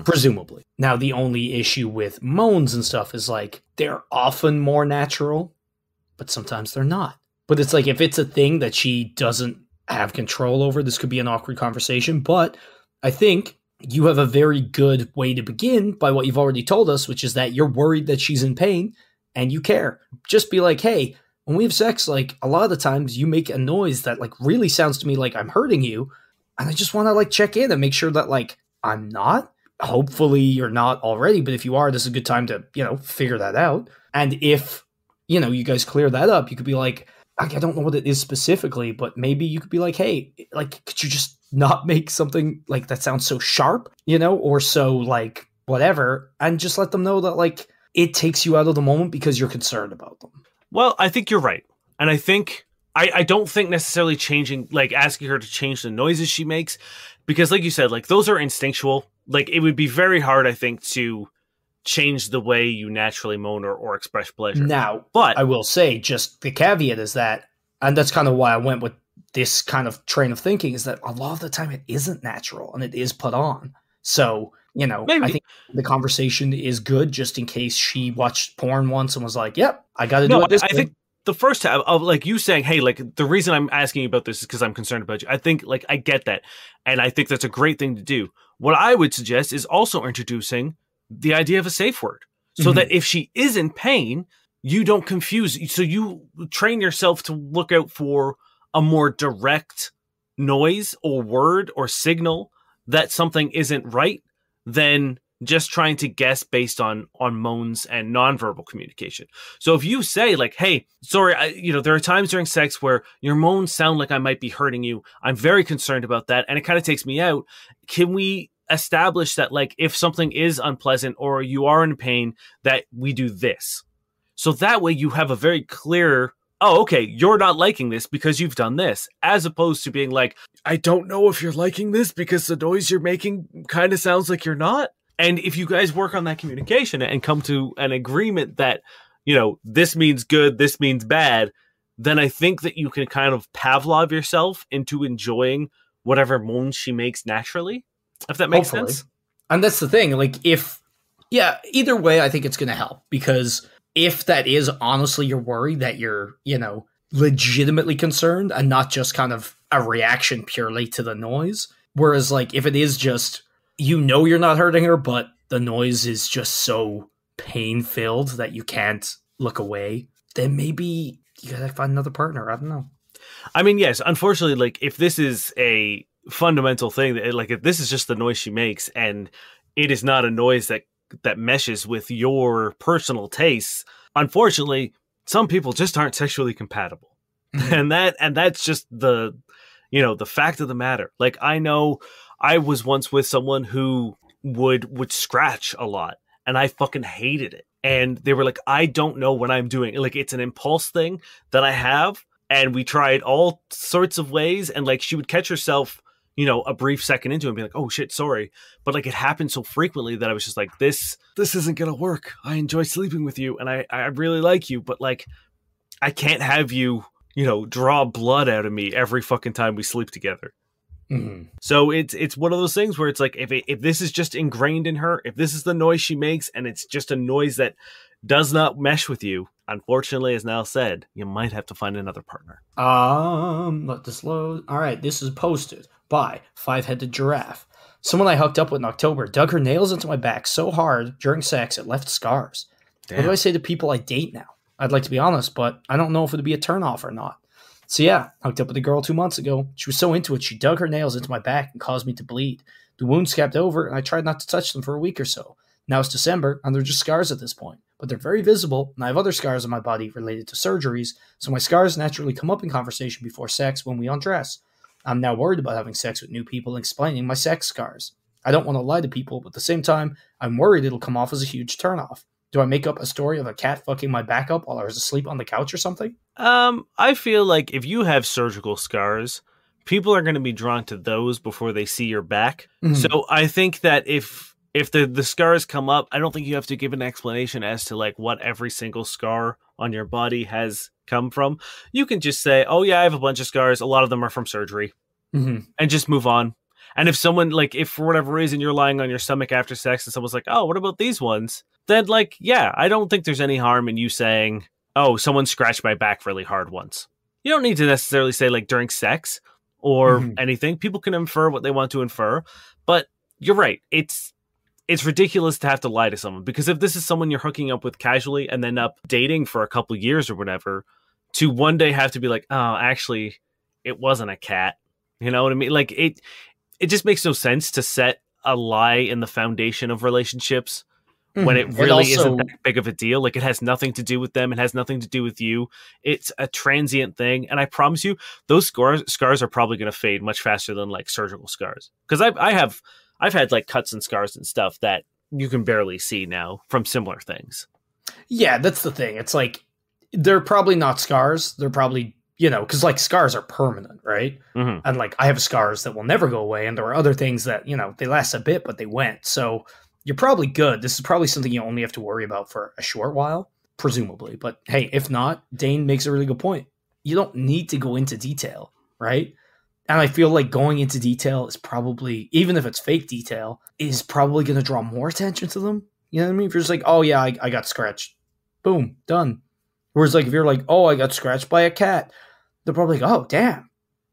presumably. Now, the only issue with moans and stuff is, like, they're often more natural, but sometimes they're not. But it's like, if it's a thing that she doesn't have control over, this could be an awkward conversation. But I think you have a very good way to begin by what you've already told us, which is that you're worried that she's in pain and you care. Just be like, hey, when we have sex, like a lot of the times you make a noise that like really sounds to me like I'm hurting you. And I just want to like check in and make sure that like I'm not. Hopefully you're not already, but if you are, this is a good time to, figure that out. And if, you guys clear that up, you could be like, I don't know what it is specifically, but maybe you could be like, hey, like, could you just not make something like that sounds so sharp, or so like whatever, and just let them know that like it takes you out of the moment because you're concerned about them. Well, I think you're right. And I think I don't think necessarily changing, like asking her to change the noises she makes, because like you said, like those are instinctual. Like it would be very hard, I think, to change the way you naturally moan or express pleasure. Now, but I will say just the caveat is that, and that's kind of why I went with this kind of train of thinking, is that a lot of the time it isn't natural and it is put on. So, maybe. I think the conversation is good just in case she watched porn once and was like, yep, I got to do it this way. I think the first time of like you saying, hey, like the reason I'm asking you about this is because I'm concerned about you. I think like I get that. And I think that's a great thing to do. What I would suggest is also introducing the idea of a safe word so that if she is in pain, you don't confuse. So you train yourself to look out for a more direct noise or word or signal that something isn't right than just trying to guess based on moans and nonverbal communication. So if you say like, hey, sorry, there are times during sex where your moans sound like I might be hurting you. I'm very concerned about that. And it kind of takes me out. Can we establish that like, if something is unpleasant or you are in pain, that we do this? So that way you have a very clear, oh, okay, you're not liking this because you've done this, as opposed to being like, I don't know if you're liking this because the noise you're making kind of sounds like you're not. And if you guys work on that communication and come to an agreement that, this means good, this means bad, then I think that you can kind of Pavlov yourself into enjoying whatever moans she makes naturally, if that makes sense. And that's the thing. Like either way, I think it's going to help, because if that is honestly your worry, that you're, legitimately concerned and not just kind of a reaction purely to the noise. Whereas like if it is just, you're not hurting her, but the noise is just so pain-filled that you can't look away, then maybe you gotta find another partner. I don't know. I mean, yes, unfortunately, like if this is a fundamental thing, that like if this is just the noise she makes and it is not a noise that meshes with your personal tastes, unfortunately, some people just aren't sexually compatible. And that's just the fact of the matter. Like I know I was once with someone who would scratch a lot and I fucking hated it. And they were like, I don't know what I'm doing. Like it's an impulse thing that I have. And we tried all sorts of ways. And like she would catch herself, a brief second into it and be like, oh shit, sorry. But like it happened so frequently that I was just like, this isn't going to work. I enjoy sleeping with you and I really like you. But like, I can't have you, draw blood out of me every fucking time we sleep together. Mm-hmm. So it's one of those things where it's like, if this is just ingrained in her, if this is the noise she makes and it's just a noise that does not mesh with you, unfortunately, as Niall said, you might have to find another partner. Let this load. All right, this is posted by Five-Headed Giraffe. Someone I hooked up with in October dug her nails into my back so hard during sex it left scars. Damn. What do I say to people I date now? I'd like to be honest, but I don't know if it'd be a turnoff or not. So yeah, hooked up with a girl 2 months ago. She was so into it, she dug her nails into my back and caused me to bleed. The wounds scabbed over, and I tried not to touch them for a week or so. Now it's December, and they're just scars at this point. But they're very visible, and I have other scars on my body related to surgeries, so my scars naturally come up in conversation before sex when we undress. I'm now worried about having sex with new people and explaining my sex scars. I don't want to lie to people, but at the same time, I'm worried it'll come off as a huge turnoff. Do I make up a story of a cat fucking my back up while I was asleep on the couch or something? I feel like if you have surgical scars, people are going to be drawn to those before they see your back. Mm-hmm. So I think that if the scars come up, I don't think you have to give an explanation as to like what every single scar on your body has come from. You can just say, oh yeah, I have a bunch of scars. A lot of them are from surgery, and just move on. And if someone, like, if for whatever reason you're lying on your stomach after sex and someone's like, oh, what about these ones? Then, like, yeah, I don't think there's any harm in you saying, oh, someone scratched my back really hard once. You don't need to necessarily say, like, during sex or anything. People can infer what they want to infer. But you're right. It's ridiculous to have to lie to someone, because if this is someone you're hooking up with casually and then up dating for a couple years or whatever, to one day have to be like, oh, actually, it wasn't a cat. You know what I mean? Like it just makes no sense to set a lie in the foundation of relationships when it really isn't that big of a deal. Like, it has nothing to do with them. It has nothing to do with you. It's a transient thing. And I promise you, those scars are probably going to fade much faster than like surgical scars. Because I've had like cuts and scars and stuff that you can barely see now from similar things. Yeah, that's the thing. It's like, they're probably not scars. They're probably, you know, because like scars are permanent, right? Mm-hmm. And like I have scars that will never go away. And there are other things that, you know, they last a bit, but they went. So you're probably good. This is probably something you only have to worry about for a short while, presumably. But hey, if not, Dane makes a really good point. You don't need to go into detail, right? And I feel like going into detail is probably, even if it's fake detail, is probably going to draw more attention to them. You know what I mean? If you're just like, oh yeah, I got scratched. Boom, done. Whereas like if you're like, oh, I got scratched by a cat, they're probably like, oh, damn,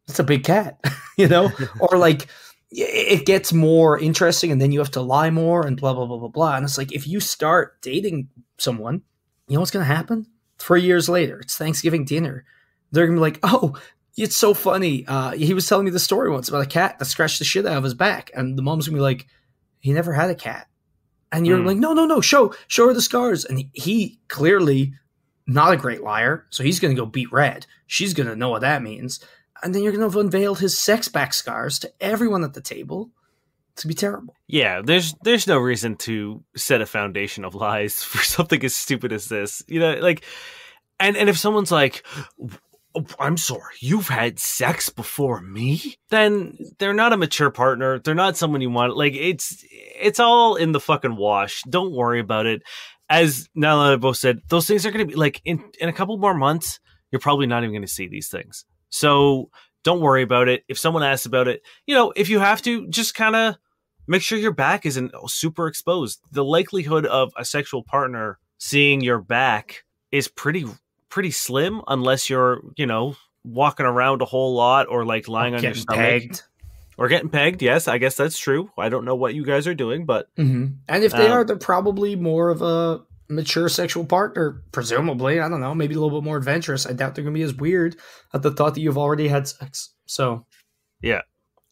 that's a big cat, you know? Or like it gets more interesting and then you have to lie more and blah, blah, blah, blah, blah. And it's like, if you start dating someone, you know what's going to happen? 3 years later, it's Thanksgiving dinner. They're going to be like, oh, it's so funny. He was telling me the story once about a cat that scratched the shit out of his back. And the mom's going to be like, he never had a cat. And you're like, no, show her the scars. And he clearly not a great liar. So he's going to go beat red. She's going to know what that means. And then you're going to have unveiled his sex back scars to everyone at the table. It's going to be terrible. Yeah, there's no reason to set a foundation of lies for something as stupid as this. You know, like, and if someone's like, oh, I'm sorry, you've had sex before me? Then they're not a mature partner. They're not someone you want. Like, it's all in the fucking wash. Don't worry about it. As now that I both said, those things are going to be like in a couple more months, you're probably not even going to see these things. So don't worry about it. If someone asks about it, you know, if you have to, just kind of make sure your back isn't super exposed. The likelihood of a sexual partner seeing your back is pretty slim, unless you're, you know, walking around a whole lot or like lying on your stomach. Pegged. Or getting pegged. Yes, I guess that's true. I don't know what you guys are doing, but and if they are, they're probably more of a mature sexual partner, presumably. I don't know, maybe a little bit more adventurous. I doubt they're gonna be as weird at the thought that you've already had sex. So yeah.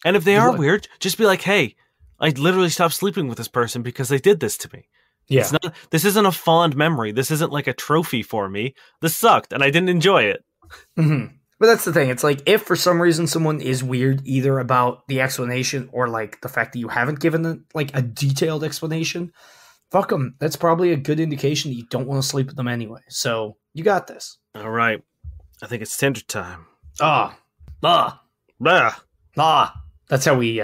And if they are weird, just be like, hey, I literally stopped sleeping with this person because they did this to me. Yeah. This isn't a fond memory. This isn't like a trophy for me. This sucked and I didn't enjoy it. But that's the thing. It's like, if for some reason someone is weird, either about the explanation or like the fact that you haven't given them like a detailed explanation, fuck them. That's probably a good indication that you don't want to sleep with them anyway. So you got this. All right. I think it's Tinder time. That's how we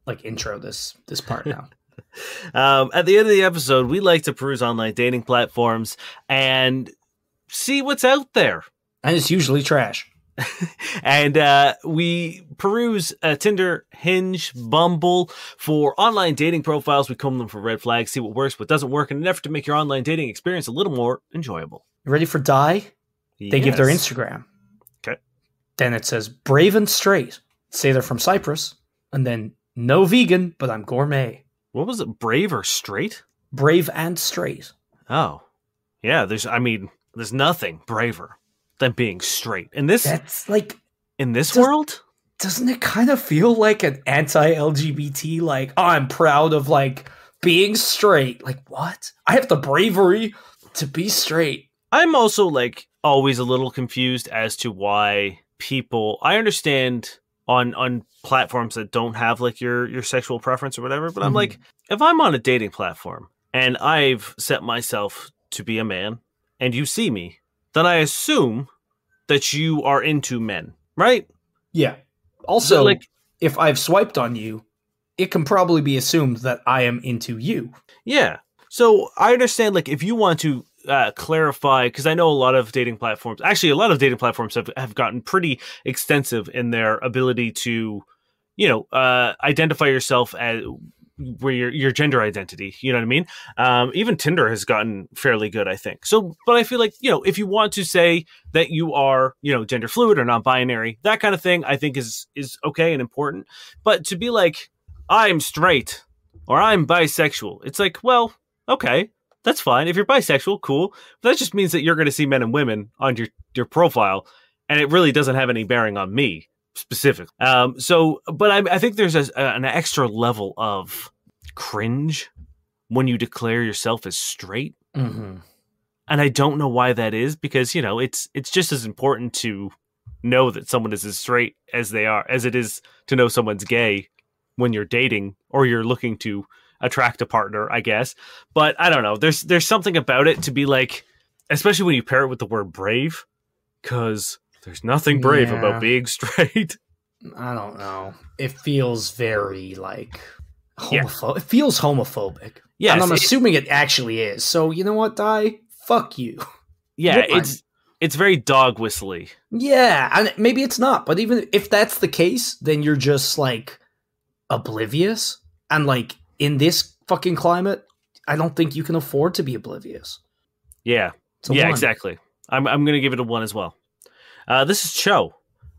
like intro this part now. At the end of the episode, we like to peruse online dating platforms and see what's out there. And it's usually trash. And we peruse Tinder, Hinge, Bumble for online dating profiles. We comb them for red flags, see what works, what doesn't work, in an effort to make your online dating experience a little more enjoyable. You ready for Die? They give their Instagram. Okay. Then it says brave and straight. Say they're from Cyprus. And then no vegan, but I'm gourmet. What was it? Brave or straight? Brave and straight. Oh. Yeah, there's nothing braver than being straight. And this, that's like, in this world, doesn't it kind of feel like an anti-LGBT, like, oh, I'm proud of like being straight? Like, what? I have the bravery to be straight. I'm also like always a little confused as to why people, I understand on platforms that don't have like your sexual preference or whatever, but I'm like, if I'm on a dating platform and I've set myself to be a man and you see me, then I assume that you are into men, right? Yeah. Also, like, if I've swiped on you, it can probably be assumed that I am into you. Yeah. So I understand, like, if you want to clarify, because I know a lot of dating platforms have gotten pretty extensive in their ability to, you know, identify yourself as where your gender identity, you know what I mean? Even Tinder has gotten fairly good, I think. So, but I feel like, you know, if you want to say that you are, you know, gender fluid or non-binary, that kind of thing, I think is okay and important. But to be like, I'm straight or I'm bisexual, it's like, well, okay, That's fine. If you're bisexual, cool. But that just means that you're going to see men and women on your profile, and it really doesn't have any bearing on me specifically. But I think there's an extra level of cringe when you declare yourself as straight. Mm-hmm. And I don't know why that is, because, it's just as important to know that someone is as straight as they are as it is to know someone's gay when you're dating or you're looking to attract a partner, I guess. But I don't know. There's something about it to be like, especially when you pair it with the word brave, because there's nothing brave about being straight. I don't know. It feels very like homophobic. It feels homophobic. Yeah, and I'm assuming it actually is. So you know what, Di? Fuck you. Yeah, it's very dog whistly. Yeah, and maybe it's not, but even if that's the case, then you're just like oblivious. And like in this fucking climate, I don't think you can afford to be oblivious. Yeah. Yeah, exactly. I'm going to give it a 1 as well. This is Cho.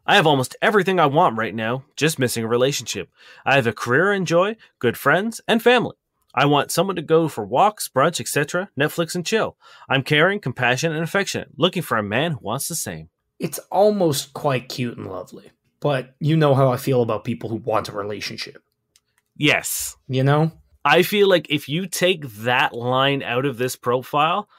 I have almost everything I want right now, just missing a relationship. I have a career I enjoy, good friends, and family. I want someone to go for walks, brunch, etc., Netflix, and chill. I'm caring, compassionate, and affectionate, looking for a man who wants the same. It's almost quite cute and lovely, but you know how I feel about people who want a relationship. Yes. You know? I feel like if you take that line out of this profile,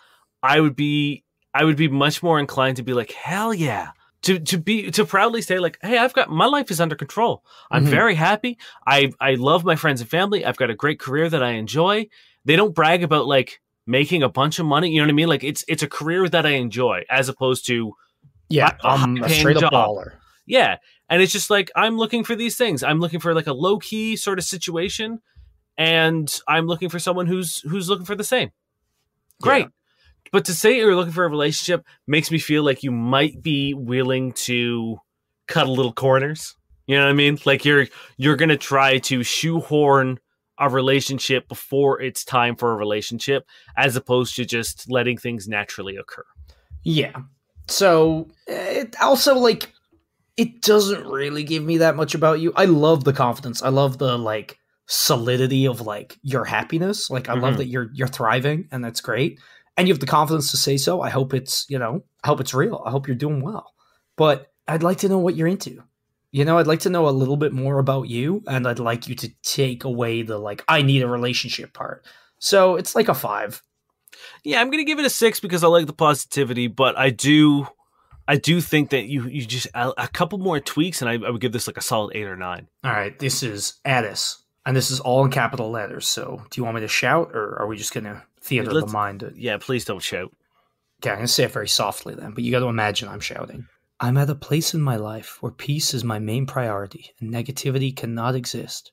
I would be much more inclined to be like, hell yeah. To proudly say like, hey, my life is under control. I'm very happy. I love my friends and family. I've got a great career that I enjoy. They don't brag about like making a bunch of money. You know what I mean? Like it's a career that I enjoy as opposed to I'm a straight up baller. Yeah. And it's just like, I'm looking for these things. I'm looking for like a low key sort of situation. And I'm looking for someone who's looking for the same. Great. Yeah. But to say you're looking for a relationship makes me feel like you might be willing to cut a little corners. You know what I mean? Like you're going to try to shoehorn a relationship before it's time for a relationship, as opposed to just letting things naturally occur. Yeah. So it also like, it doesn't really give me that much about you. I love the confidence. I love the like solidity of like your happiness. Like I love that you're thriving, and that's great. And you have the confidence to say so. I hope it's, I hope it's real. I hope you're doing well. But I'd like to know what you're into. I'd like to know a little bit more about you, and I'd like you to take away the like, I need a relationship part. So it's like a 5. Yeah, I'm going to give it a 6 because I like the positivity, but I do think that you just, a couple more tweaks, and I would give this like a solid 8 or 9. All right, this is Addis, and this is all in capital letters. So do you want me to shout, or are we just going to theater of the mind it? Yeah, please don't shout. Okay, I'm going to say it very softly then, but you got to imagine I'm shouting. I'm at a place in my life where peace is my main priority and negativity cannot exist.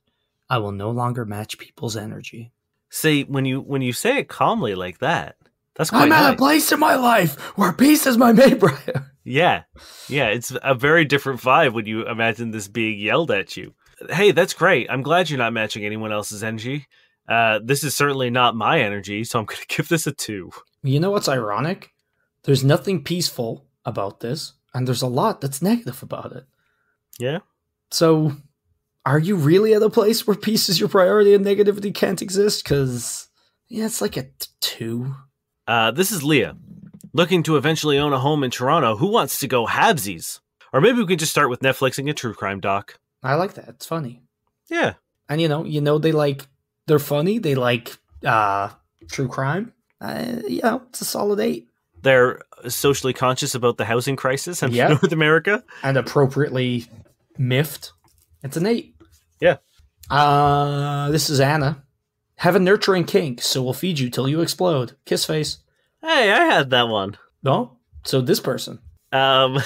I will no longer match people's energy. See, when you say it calmly like that, that's quite I'm nice. at a place in my life where peace is my main priority. Yeah, it's a very different vibe when you imagine this being yelled at you. Hey, that's great. I'm glad you're not matching anyone else's energy. This is certainly not my energy, so I'm going to give this a 2. You know what's ironic? There's nothing peaceful about this, and there's a lot that's negative about it. Yeah. So, are you really at a place where peace is your priority and negativity can't exist? Because, it's like a 2. This is Leah, looking to eventually own a home in Toronto. Who wants to go halvesies? Or maybe we can just start with Netflixing a true crime doc. I like that. It's funny. Yeah. And they're funny. They like true crime. It's a solid 8. They're socially conscious about the housing crisis in North America. And appropriately miffed. It's an 8. Yeah. This is Anna. Have a nurturing kink, so we'll feed you till you explode. Kiss face. Hey, I had that one. No? So this person. I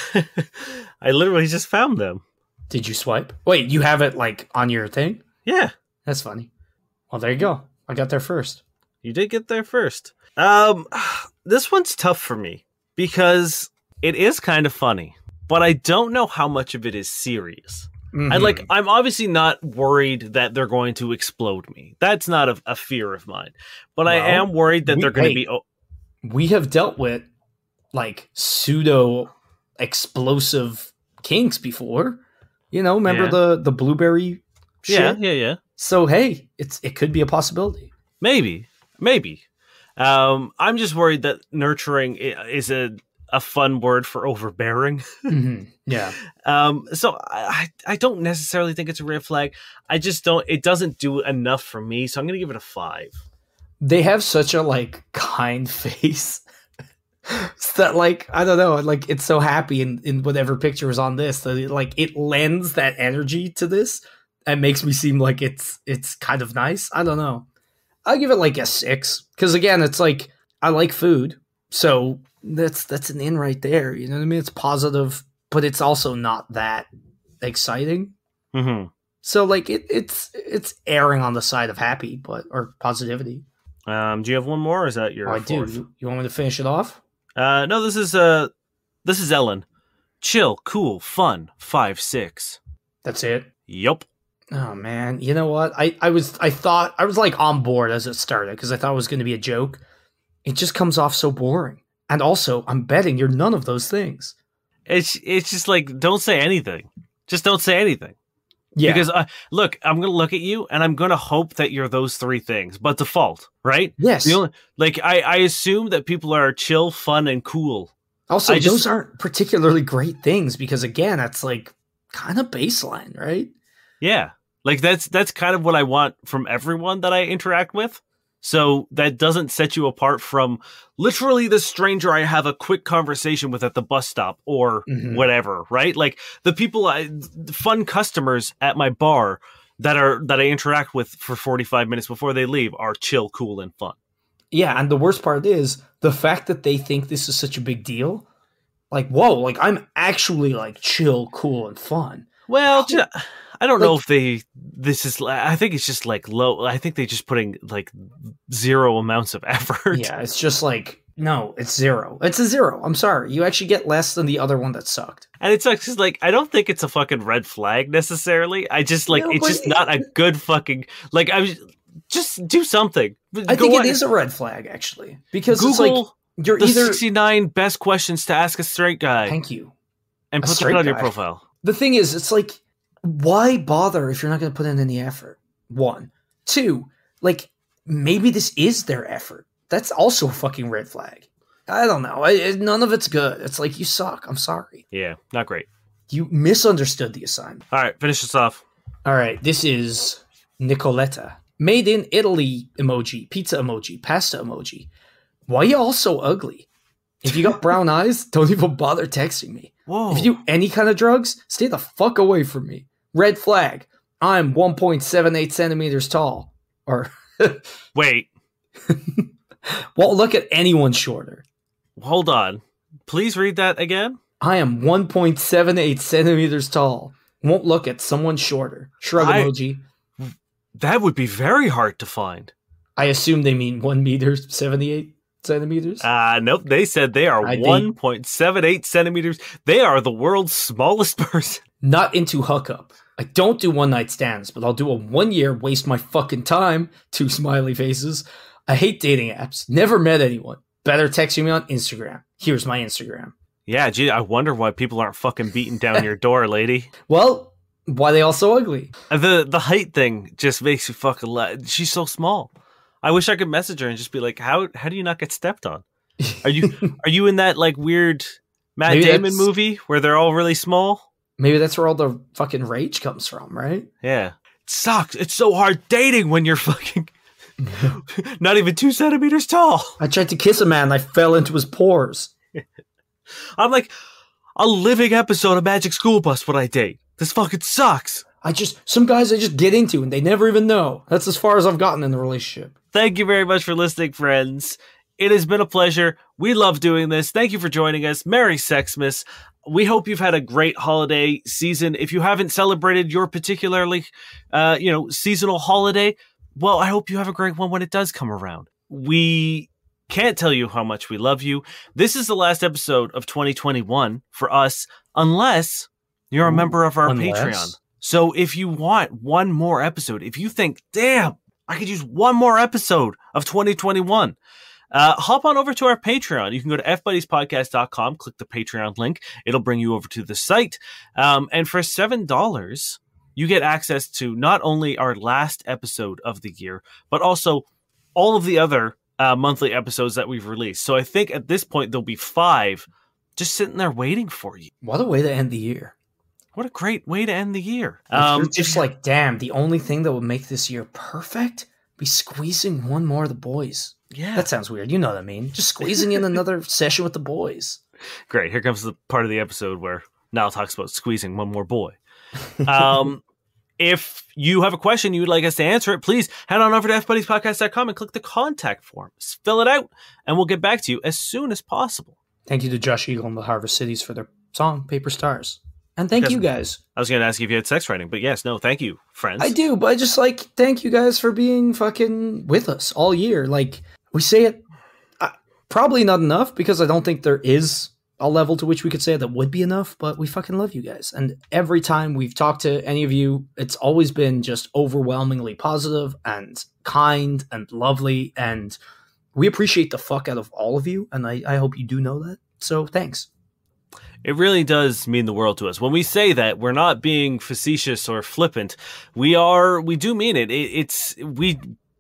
literally just found them. Did you swipe? Wait, you have it like on your thing? Yeah. That's funny. Well, there you go. I got there first. You did get there first. This one's tough for me because it is kind of funny, but I don't know how much of it is serious. Mm-hmm. I'm obviously not worried that they're going to explode me. That's not a fear of mine. But I am worried that they're going to be... We have dealt with like pseudo explosive kinks before. Remember the blueberry shit? Yeah. So hey, it could be a possibility. Maybe. I'm just worried that nurturing is a fun word for overbearing. Yeah. So I don't necessarily think it's a red flag. I just don't. It doesn't do enough for me. So I'm gonna give it a 5. They have such a like kind face. It's that like I don't know, like it's so happy in whatever picture is on this that it lends that energy to this and makes me seem like it's kind of nice. I don't know. I'll give it like a 6 because again, it's like I like food, so that's an in right there. You know what I mean? It's positive, but it's also not that exciting. Mm-hmm. So like it's erring on the side of happy, or positivity. Do you have one more? Or is that your? I fourth? do. You want me to finish it off? No. This is Ellen. Chill, cool, fun. 5-6. That's it. Yup. Oh man, you know what? I thought I was like on board as it started because I thought it was going to be a joke. It just comes off so boring. And also, I'm betting you're none of those things. It's just like don't say anything. Just don't say anything. Yeah. Because look, I'm gonna look at you and I'm gonna hope that you're those 3 things, but default, right? Yes. I assume that people are chill, fun, and cool. Also, those aren't particularly great things because again, that's like kind of baseline, right? Yeah. Like that's kind of what I want from everyone that I interact with. So that doesn't set you apart from literally the stranger I have a quick conversation with at the bus stop or whatever, right? Like the people, fun customers at my bar that I interact with for 45 minutes before they leave are chill, cool, and fun. Yeah, and the worst part is the fact that they think this is such a big deal. Like, whoa, like I'm actually like chill, cool, and fun. Well, I don't know if I think it's just like low. I think they just putting like 0 amounts of effort. Yeah, it's just like, no, it's 0. It's a 0. I'm sorry. You actually get less than the other one that sucked. And it's just like, I don't think it's a fucking red flag necessarily. I just like, it's just not a good fucking, like, just do something. I think it is a red flag actually. Because Google it's like, you're the either 69 best questions to ask a straight guy. Thank you. And put that on your profile. The thing is, it's like, why bother if you're not going to put in any effort? 1. 2, like, maybe this is their effort. That's also a fucking red flag. I don't know. None of it's good. It's like, you suck. I'm sorry. Yeah, not great. You misunderstood the assignment. All right, finish this off. All right, this is Nicoletta. Made in Italy emoji, pizza emoji, pasta emoji. Why you all so ugly? If you got brown eyes, don't even bother texting me. Whoa. If you do any kind of drugs, stay the fuck away from me. Red flag. I'm 1.78 centimeters tall. Or wait. Won't look at anyone shorter. Hold on. Please read that again. I am 1.78 centimeters tall. Won't look at someone shorter. Shrug emoji. That would be very hard to find. I assume they mean 1 meter 78 centimeters. Nope. They said they are 1.78 centimeters. They are the world's smallest person. Not into hookup. I don't do one night stands, but I'll do a 1 year waste my fucking time. 2 smiley faces. I hate dating apps. Never met anyone. Better text me on Instagram. Here's my Instagram. Yeah, gee, I wonder why people aren't fucking beating down your door, lady. Well, why they all so ugly? The height thing just makes you fucking she's so small. I wish I could message her and just be like, how do you not get stepped on? Are you in that like weird Matt Damon movie where they're all really small? Maybe that's where all the fucking rage comes from, right? Yeah. It sucks. It's so hard dating when you're fucking not even 2 centimeters tall. I tried to kiss a man and I fell into his pores. I'm like a living episode of Magic School Bus when I date. This fucking sucks. Some guys I just get into and they never even know. That's as far as I've gotten in the relationship. Thank you very much for listening, friends. It has been a pleasure. We love doing this. Thank you for joining us. Merry Sexmas. We hope you've had a great holiday season. If you haven't celebrated your particularly, seasonal holiday, well, I hope you have a great one when it does come around. We can't tell you how much we love you. This is the last episode of 2021 for us, unless you're a member of our Patreon. So if you want one more episode, if you think, damn, I could use one more episode of 2021, hop on over to our Patreon. You can go to fbuddiespodcast.com, click the Patreon link. It'll bring you over to the site. And for $7, you get access to not only our last episode of the year, but also all of the other monthly episodes that we've released. So I think at this point there'll be 5 just sitting there waiting for you. What a way to end the year. What a great way to end the year. It's just like, damn, the only thing that would make this year perfect be squeezing one more of the boys. Yeah. That sounds weird. You know what I mean. Just squeezing in another session with the boys. Great. Here comes the part of the episode where Niall talks about squeezing one more boy. If you have a question you would like us to answer it, please head on over to fbuddiespodcast.com and click the contact form. Fill it out, and we'll get back to you as soon as possible. Thank you to Josh Eagle and the Harvest Cities for their song, Paper Stars. And thank you guys. I was going to ask you if you had sex writing, but yes, no, thank you, friends. I do, but I just like, thank you guys for being fucking with us all year. Like, we say it probably not enough because I don't think there is a level to which we could say that would be enough, but we fucking love you guys. And every time we've talked to any of you, it's always been just overwhelmingly positive and kind and lovely. And we appreciate the fuck out of all of you. And I hope you do know that. So thanks. It really does mean the world to us. When we say that, we're not being facetious or flippant. We do mean it.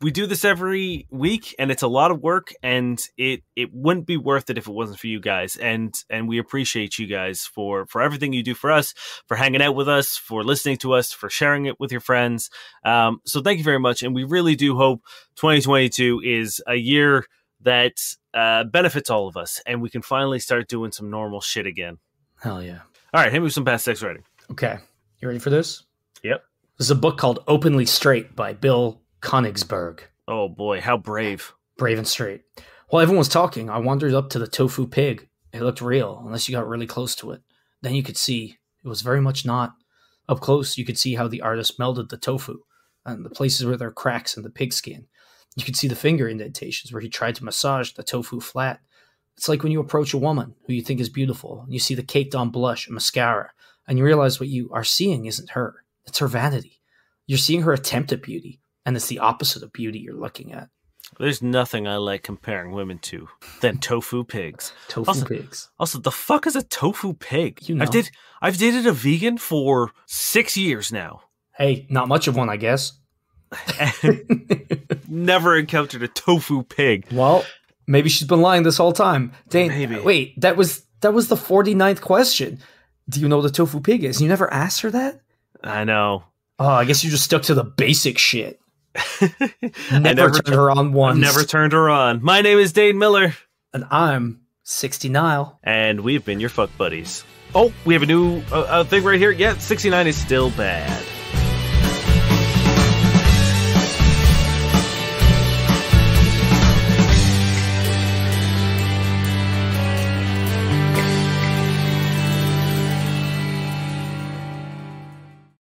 We do this every week, and it's a lot of work, and it wouldn't be worth it if it wasn't for you guys. And we appreciate you guys for everything you do for us, for hanging out with us, for listening to us, for sharing it with your friends. So thank you very much. And we really do hope 2022 is a year that benefits all of us, and we can finally start doing some normal shit again. Hell yeah. All right, hit me with some past sex writing. Okay. You ready for this? Yep. This is a book called Openly Straight by Bill Konigsberg. Oh boy, how brave. Brave and straight. While everyone was talking, I wandered up to the tofu pig. It looked real, unless you got really close to it. Then you could see it was very much not. Up close, you could see how the artist melded the tofu and the places where there are cracks in the pig skin. You could see the finger indentations where he tried to massage the tofu flat. It's like when you approach a woman who you think is beautiful, and you see the caked-on blush and mascara, and you realize what you are seeing isn't her. It's her vanity. You're seeing her attempt at beauty, and it's the opposite of beauty you're looking at. There's nothing I like comparing women to than tofu pigs. Pigs. Also, the fuck is a tofu pig? You know. I've dated a vegan for 6 years now. Hey, not much of one, I guess. Never encountered a tofu pig. Well, maybe she's been lying this whole time. Dane, Maybe. Wait, that was the 49th question. Do you know what a tofu pig is? You never asked her that? I know. Oh, I guess you just stuck to the basic shit. Never turned her on once. Never turned her on. My name is Dane Miller. And I'm 69. And we've been your fuck buddies. Oh, we have a new thing right here. Yeah, 69 is still bad.